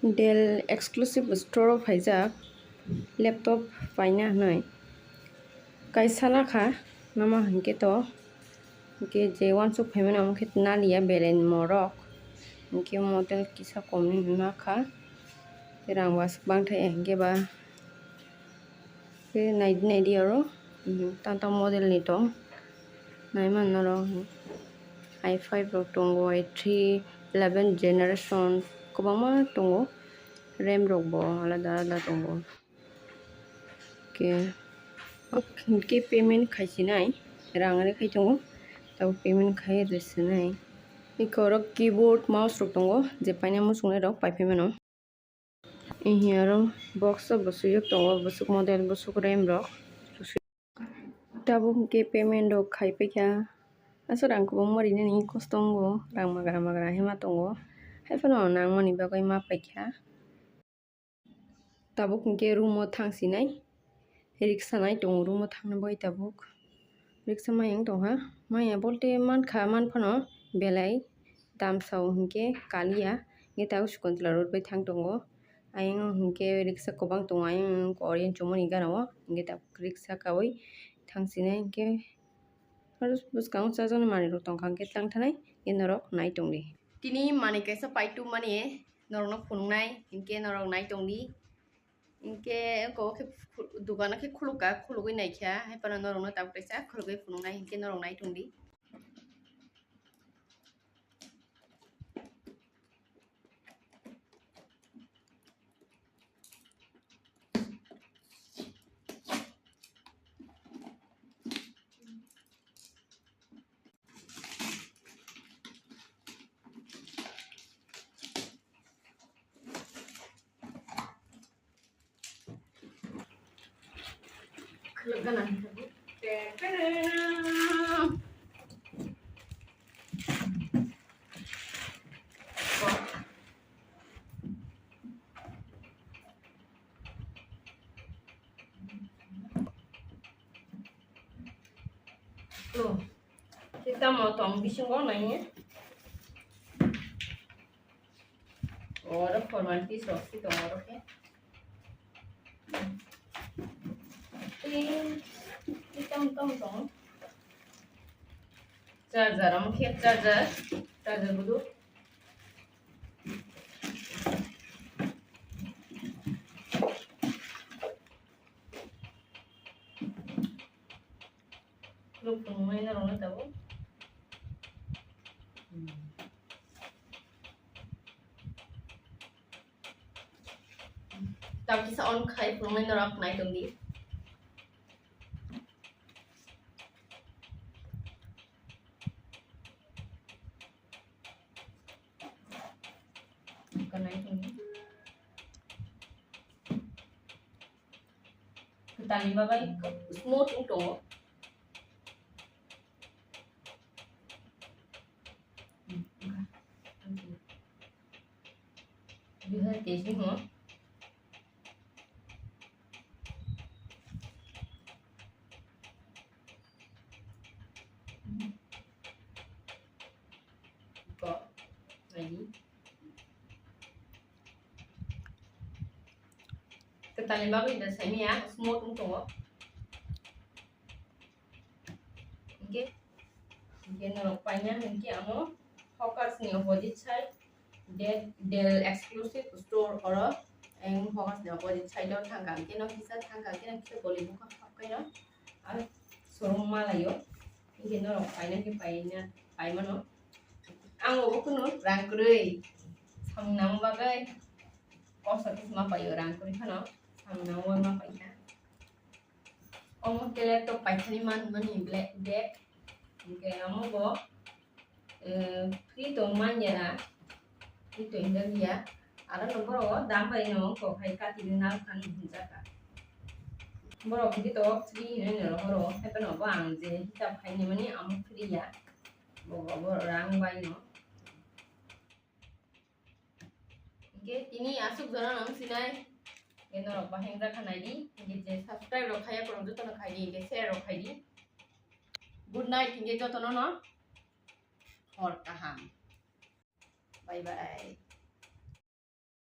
Del exclusive store फाइजाक laptop पाइना हनाय कैसाना खा नामा हनके तो के जे वन सु फेमन हम खेत ना लिया बेलेन मोरक इनके मॉडल किसा कमी ना खा तेरांग वास बांग थे हनके बा के नाइट नाइडी और तांता मॉडल नि तो नाइ मान नरो i5 रो टोंगो i3 11 generation कोबामा टोंगो रैम रोगबो आलादा आलादा टोंगो के पेमेंट खाइसिनाय रांगारे खाइथोंगो तब पेमेंट खाइ रेसिनाय इकोरो कीबोर्ड माउस रोग टोंगो जे पाइना मुसुंगनाय रok पाइफेमानो इहियारो बॉक्स बसुयो टोंगो बसुक मॉडल बसुक रैम रok तब के पेमेंट रok खाइपेख्या आसो रांखौबो मरिनो नि खस्थंगो रां माग्रा हेमा टोंगो हाइफोनो नांमनि बागै मा पाइख्या तबुक के रूमो थांसिनाय रिक्शा नाय टोंगो रूमो थांनो बै तबुक रिक्शा मायंग टोंहा माया बोलते मानखा मानफानो बेलाय दामसाव हंके कालिया गे ताउ सुकंतला रोड बै थांग टोंगो आयं हंके रिक्शा कोबांग टोंगो आयं कोरियन चोमनि गाराव गे ताब रिक्शा कावै थांसिनाय हंके आरो बुसकांग चाजन मानि रो टोंखां के तलां थानाय गे नरक नाय टोंदि तिनी मानि कैसा पाइटु मानि नरनो फुनुंनाय हंके नरक नाय टोंदि इनके को दुकाना के खुलुका खुलुगै नायख्या हाइपाना नरनो ताबकैसा खुलुगै फुनुंनाय हंके नरक नाय टोंदि Kelaganan Loh, kita motong bising kok nanya. Orang formality soksi to orang ya. Kita motong. Charger, हम खेत चार्जर बुदू लोग तुम ना रोना तब किसा ऑन खाई तुम ना रख नहीं तुम दी tali bagai smooth itu bisa tasting ho kok lagi tali bagai dah semi ya smooth itu oke narokpanya hingke amo hawkers ni opposite side Dell exclusive store oro eng hawkers ni opposite side o thangkang ke no kisa goli buka hapkai no ar showroom malayo hingke narokpaina ke paimano ango bokuno rangkrui samnang bagai kosatis ma payo rangkrui khano samnang wa ma paika omo ke laptop paithani mani black hingke amo bo free to manjana free to india ara no boro dam pai no ko khai ka tin na kan hinjaka boro ki to free ne no boro hepa no bang je hitap khai ni mani amo free ya bo rang bai no hingke tini asuk jana nang sinai eno rok baheng ra khanai di hingke subscribe rok khaya korong joto no khai di hingke share rok khai di good night hingke joto no hor kaham bye bye